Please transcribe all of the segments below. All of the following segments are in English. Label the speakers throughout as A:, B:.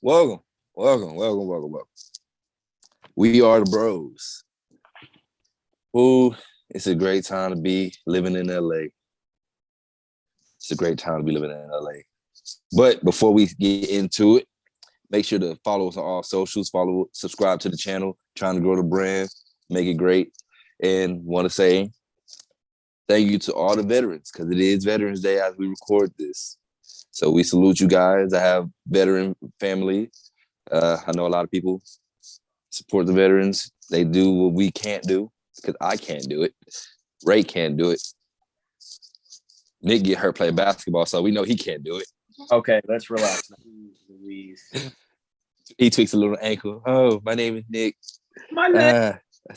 A: Welcome. We are the bros. Ooh, it's a great time to be living in LA. It's a great time to be living in LA. But before we get into it, make sure to follow us on all socials, subscribe to the channel, trying to grow the brand, make it great. And want to say thank you to all the veterans, because it is Veterans Day as we record this. So we salute you guys. I have veteran family. I know a lot of people support the veterans. They do what we can't do, because I can't do it. Ray can't do it. Nick get hurt playing basketball, so we know he can't do it.
B: Okay, let's relax.
A: He tweaks a little ankle. Oh, my name is Nick.
B: My leg.
A: I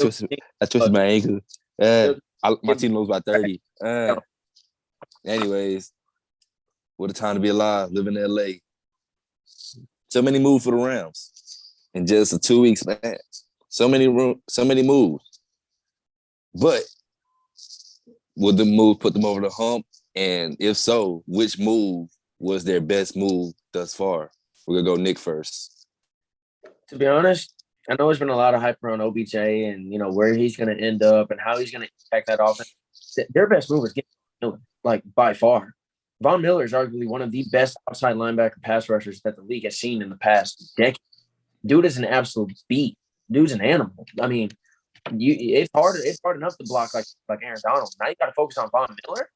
A: twisted my ankle. My team loses by 30. Anyways, what a time to be alive, living in LA. So many moves for the Rams in just a 2 weeks, man. So many moves. But would the move put them over the hump? And if so, which move was their best move thus far? We're going to go Nick first.
B: To be honest, I know there's been a lot of hype around OBJ and, where he's going to end up and how he's going to impact that offense. Their best move is getting Miller, by far. Von Miller is arguably one of the best outside linebacker pass rushers that the league has seen in the past decade. Dude is an absolute beast. Dude's an animal. I mean, it's hard enough to block like Aaron Donald. Now you got to focus on Von Miller.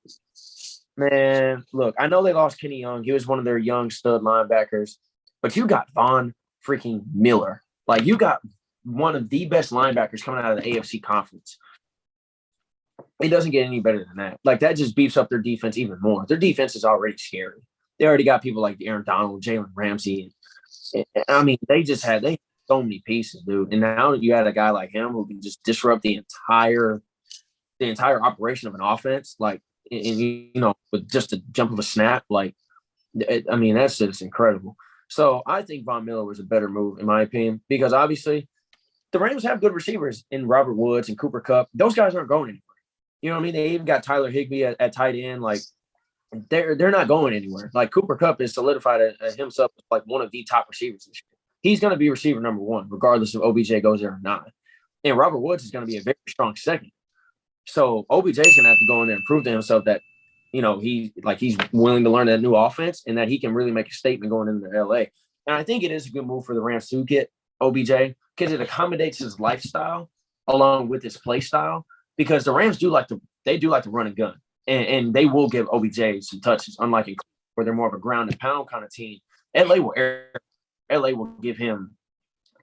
B: Man, look, I know they lost Kenny Young. He was one of their young stud linebackers, but you got Von freaking Miller. You got one of the best linebackers coming out of the AFC conference. It doesn't get any better than that. That just beefs up their defense even more. Their defense is already scary. They already got people like Aaron Donald, Jalen Ramsey. I mean, they had so many pieces, dude. And now you had a guy like him who can just disrupt the entire operation of an offense, with just a jump of a snap. That's just incredible. So I think Von Miller was a better move, in my opinion, because obviously the Rams have good receivers in Robert Woods and Cooper Kupp. Those guys aren't going anywhere. You know what I mean? They even got Tyler Higbee at tight end. They're not going anywhere. Cooper Kupp is solidified himself as one of the top receivers this year. He's going to be receiver number one, regardless if OBJ goes there or not. And Robert Woods is going to be a very strong second. So OBJ is going to have to go in there and prove to himself that, he's willing to learn that new offense and that he can really make a statement going into LA. And I think it is a good move for the Rams to get OBJ because it accommodates his lifestyle along with his play style. Because the Rams do like to run and gun, and they will give OBJ some touches, unlike in where they're more of a ground and pound kind of team. LA will give him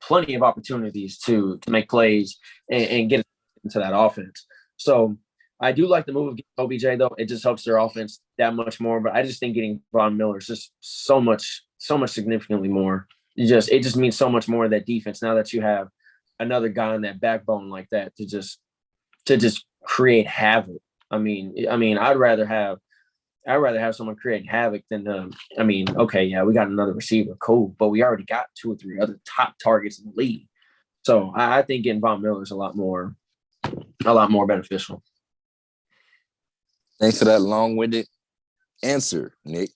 B: plenty of opportunities to make plays and get into that offense. So I do like the move of OBJ, though. It just helps their offense that much more. But I just think getting Von Miller is just so much significantly more. It just means so much more of that defense now that you have another guy on that backbone like that to just create havoc. I mean, I'd rather have someone create havoc than okay, yeah, we got another receiver, cool, but we already got 2 or 3 other top targets in the league. So I think getting Von Miller is a lot more beneficial.
A: Thanks for that long-winded answer, Nick.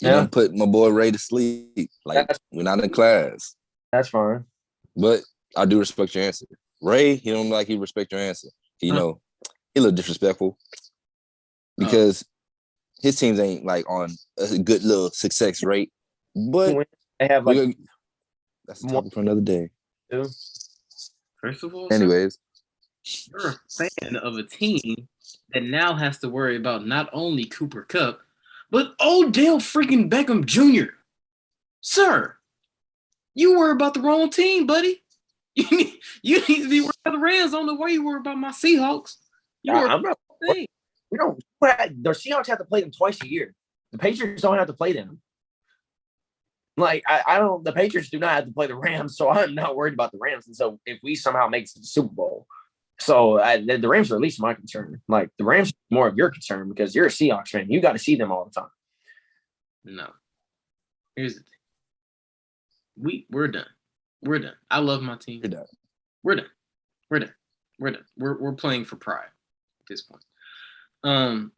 A: You done put my boy Ray to sleep. We're not in class.
B: That's fine.
A: But I do respect your answer. Ray, he don't like he respect your answer. He a little disrespectful because his teams ain't on a good little success rate. But
B: they have
A: that's a topic for another day.
C: First of all,
A: anyways,
C: you're a fan of a team that now has to worry about not only Cooper Kupp, but Odell freaking Beckham Jr. Sir, you worry about the wrong team, buddy. You need to be worried about the Rams. I don't know why you worry about my Seahawks.
B: I'm not. We don't. The Seahawks have to play them twice a year. The Patriots don't have to play them. I don't. The Patriots do not have to play the Rams, so I'm not worried about the Rams. And so if we somehow make it to the Super Bowl, So the Rams are at least my concern. Like the Rams are more of your concern because you're a Seahawks fan. You got to see them all the time.
C: No. Here's the thing. We're done. We're done. I love my team.
A: You're done.
C: We're done. We're done. We're done. We're playing for pride at this point. On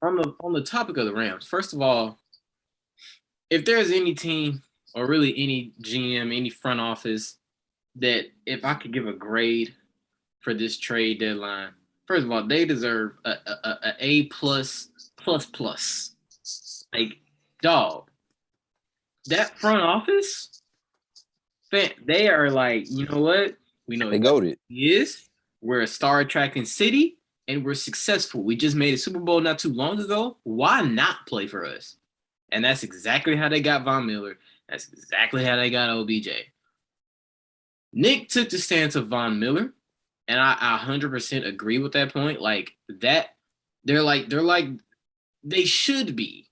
C: the topic of the Rams, first of all, if there's any team or really any GM, any front office that if I could give a grade for this trade deadline, first of all, they deserve a A plus. Like, dog, that front office, they are like, you know what? We know
A: They goated.
C: He is. We're a star attracting city, and we're successful. We just made a Super Bowl not too long ago. Why not play for us? And that's exactly how they got Von Miller. That's exactly how they got OBJ. Nick took the stance of Von Miller, and I 100% agree with that point. Like that, they should be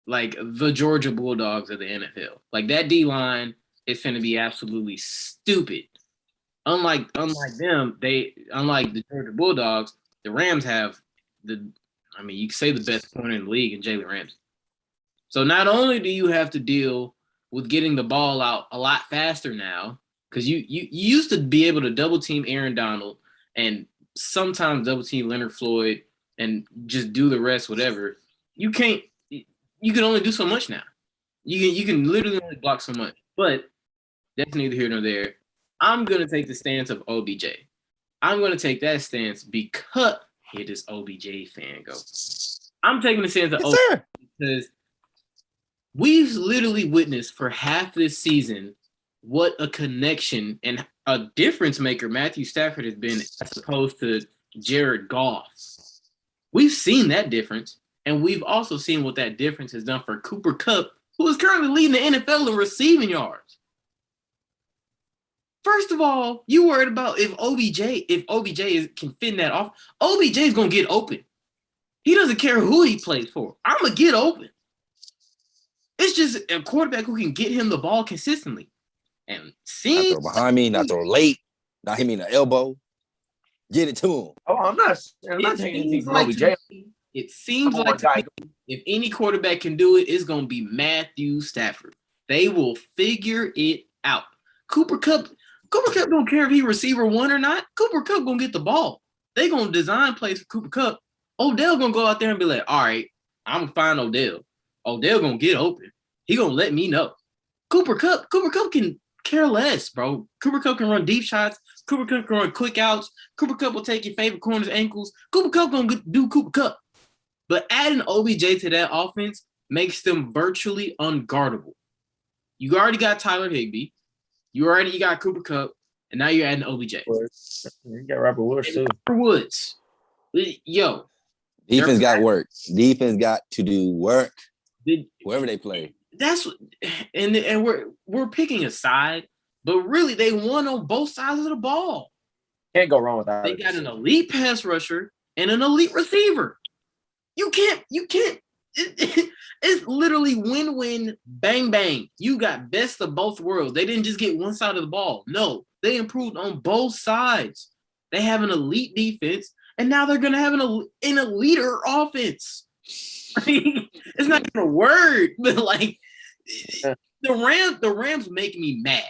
C: like the Georgia Bulldogs of the NFL. Like that D-line is going to be absolutely stupid. Unlike them, unlike the Georgia Bulldogs, the Rams have you could say the best corner in the league in Jalen Ramsey. So not only do you have to deal with getting the ball out a lot faster now, because you used to be able to double team Aaron Donald and sometimes double team Leonard Floyd and just do the rest, whatever. You can't. You can only do so much now. You can literally only block so much. But that's neither here nor there. I'm gonna take the stance of OBJ. I'm gonna take that stance because here this OBJ fan go. I'm taking the stance of OBJ because we've literally witnessed for half this season what a connection and a difference maker Matthew Stafford has been as opposed to Jared Goff. We've seen that difference, and we've also seen what that difference has done for Cooper Kupp, who is currently leading the NFL in receiving yards. First of all, you worried about if OBJ can fit in that off. OBJ is going to get open. He doesn't care who he plays for. I'm going to get open. It's just a quarterback who can get him the ball consistently. And see,
A: not throw behind me, not throw late, not hit me in the elbow. Get it to him.
B: Oh, I'm not taking anything from OBJ.
C: It seems like if any quarterback can do it, it's going to be Matthew Stafford. They will figure it out. Cooper Kupp don't care if he receiver one or not. Cooper Kupp going to get the ball. They going to design plays for Cooper Kupp. Odell going to go out there and be like, all right, I'm going to find Odell. Odell going to get open. He going to let me know. Cooper Kupp can care less, bro. Cooper Kupp can run deep shots. Cooper Kupp can run quick outs. Cooper Kupp will take your favorite corner's ankles. Cooper Kupp going to do Cooper Kupp. But adding OBJ to that offense makes them virtually unguardable. You already got Tyler Higbee. You got Cooper Kupp. And now you're adding OBJ.
B: You got Robert Woods, too.
C: Robert Woods. Yo.
A: Defense got work. Defense got to do work. Wherever they play.
C: That's and we're picking a side, but really they won on both sides of the ball.
B: Can't go wrong with that.
C: They got an elite pass rusher and an elite receiver. You can't. It's literally win-win, bang bang. You got best of both worlds. They didn't just get one side of the ball. No, they improved on both sides. They have an elite defense, and now they're gonna have an elite offense. It's not even a word, but like the Rams make me mad,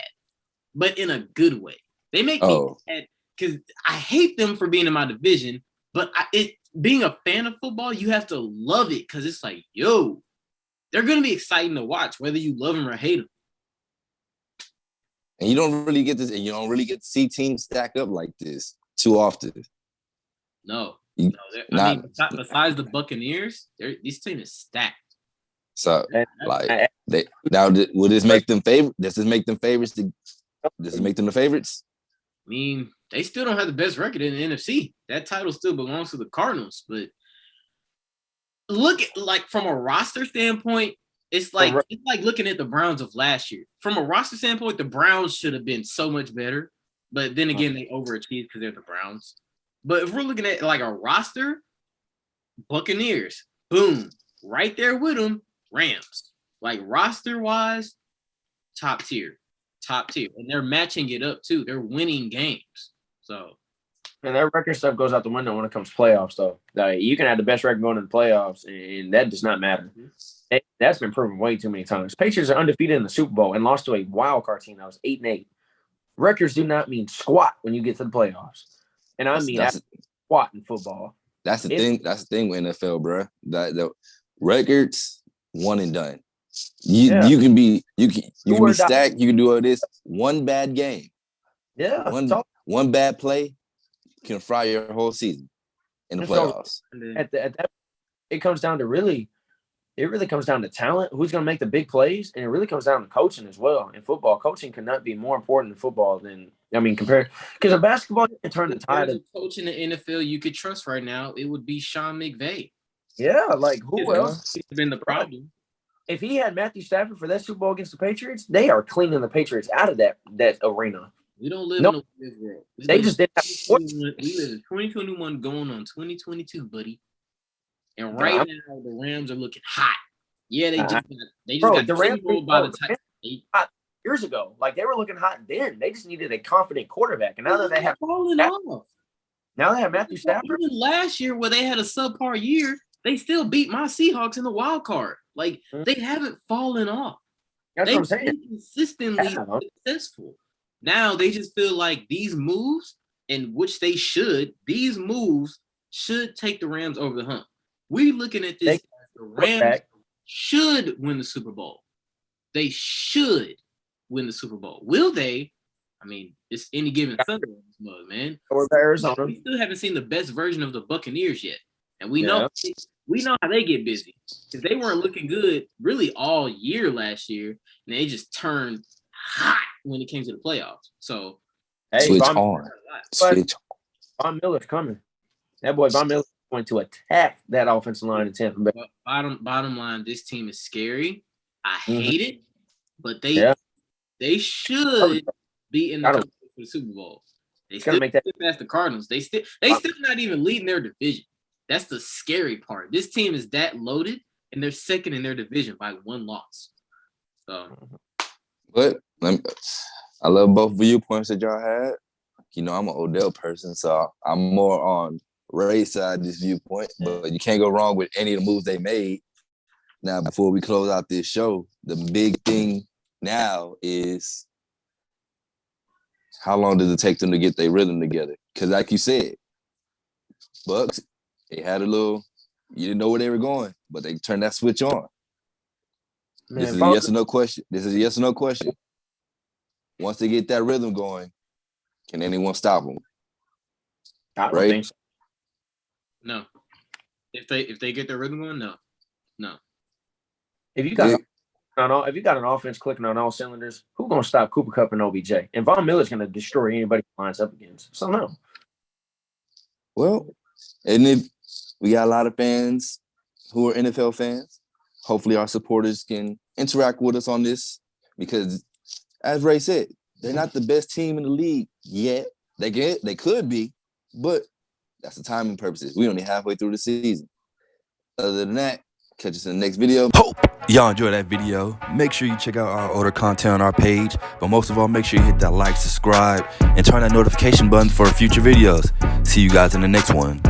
C: but in a good way. They make me mad because I hate them for being in my division, but being a fan of football, you have to love it because it's like, yo, they're going to be exciting to watch, whether you love them or hate them.
A: And you don't really get this, and you don't really get to see teams stack up like this too often.
C: No. Besides the Buccaneers, this team is stacked.
A: So, will this make them favorites? Does this make them favorites? Does it make them the favorites?
C: I mean, they still don't have the best record in the NFC. That title still belongs to the Cardinals. But look at like from a roster standpoint, it's like looking at the Browns of last year. From a roster standpoint, the Browns should have been so much better. But then again, they overachieved because they're the Browns. But if we're looking at like a roster, Buccaneers, boom, right there with them, Rams. Like roster-wise, top tier. And they're matching it up too. They're winning games. So
B: And that record stuff goes out the window when it comes to playoffs, though. Like, you can have the best record going in the playoffs, and that does not matter. That's been proven way too many times. Patriots are undefeated in the Super Bowl and lost to a wild card team that was 8-8. Records do not mean squat when you get to the playoffs, and I mean that's squat in football.
A: That's the thing. That's the thing with NFL, bro. The records, one and done. You can be stacked. You can do all this. One bad game.
B: Yeah.
A: One bad play can fry your whole season in the playoffs.
B: At that, it comes down to it really comes down to talent, who's going to make the big plays, and it really comes down to coaching as well. In football, coaching cannot be more important in football compared because in basketball, you can turn the tide.
C: Of coach in the NFL you could trust right now, it would be Sean McVay.
B: Yeah, like who else
C: has been the problem?
B: If he had Matthew Stafford for that Super Bowl against the Patriots, they are cleaning the Patriots out of that arena.
C: We don't live in this world.
B: They just didn't have
C: we live in 2021 going on 2022, buddy. And right now, the Rams are looking hot. Yeah, they just got
B: the Rams
C: by the time
B: years ago. Like they were looking hot then. They just needed a confident quarterback, and now that they have Matthew Stafford.
C: Even last year, where they had a subpar year, they still beat my Seahawks in the wild card. Like they haven't fallen off.
B: That's what I'm saying.
C: Been consistently successful. Now they just feel like these moves, these moves should take the Rams over the hump. We looking at this. The Rams should win the Super Bowl. They should win the Super Bowl. Will they? I mean, it's any given Sunday in this mug, man.
B: Or Arizona.
C: We still haven't seen the best version of the Buccaneers yet, and we know how they get busy because they weren't looking good really all year last year, and they just turned hot when it came to the playoffs. So,
A: switch on.
B: Von Miller's coming. That boy Von Miller going to attack that offensive line in Tampa Bay.
C: Bottom line, this team is scary. I hate it, but they should be in the Super Bowl. They still make that past the Cardinals. They still not even leading their division. That's the scary part. This team is that loaded, and they're second in their division by one loss. So,
A: but I love both viewpoints that y'all had. You know, I'm an Odell person, so I'm more on Ray's side this viewpoint. But you can't go wrong with any of the moves they made. Now, before we close out this show, the big thing now is how long does it take them to get their rhythm together? Because like you said, Bucks, they had you didn't know where they were going, but they turned that switch on. Man, this is a yes or no question. Once they get that rhythm going, can anyone stop them?
B: I don't think so.
C: No. If they get their rhythm going, no.
B: If you got an offense clicking on all cylinders, who's gonna stop Cooper Kupp and OBJ? And Von Miller's gonna destroy anybody he lines up against. So no.
A: Well, and if we got a lot of fans who are NFL fans, hopefully our supporters can interact with us on this because, as Ray said, they're not the best team in the league yet. They could be, but that's the timing purposes. We're only halfway through the season. Other than that, catch us in the next video.
D: Hope y'all enjoyed that video. Make sure you check out our older content on our page, but most of all, make sure you hit that like, subscribe, and turn that notification button for future videos. See you guys in the next one.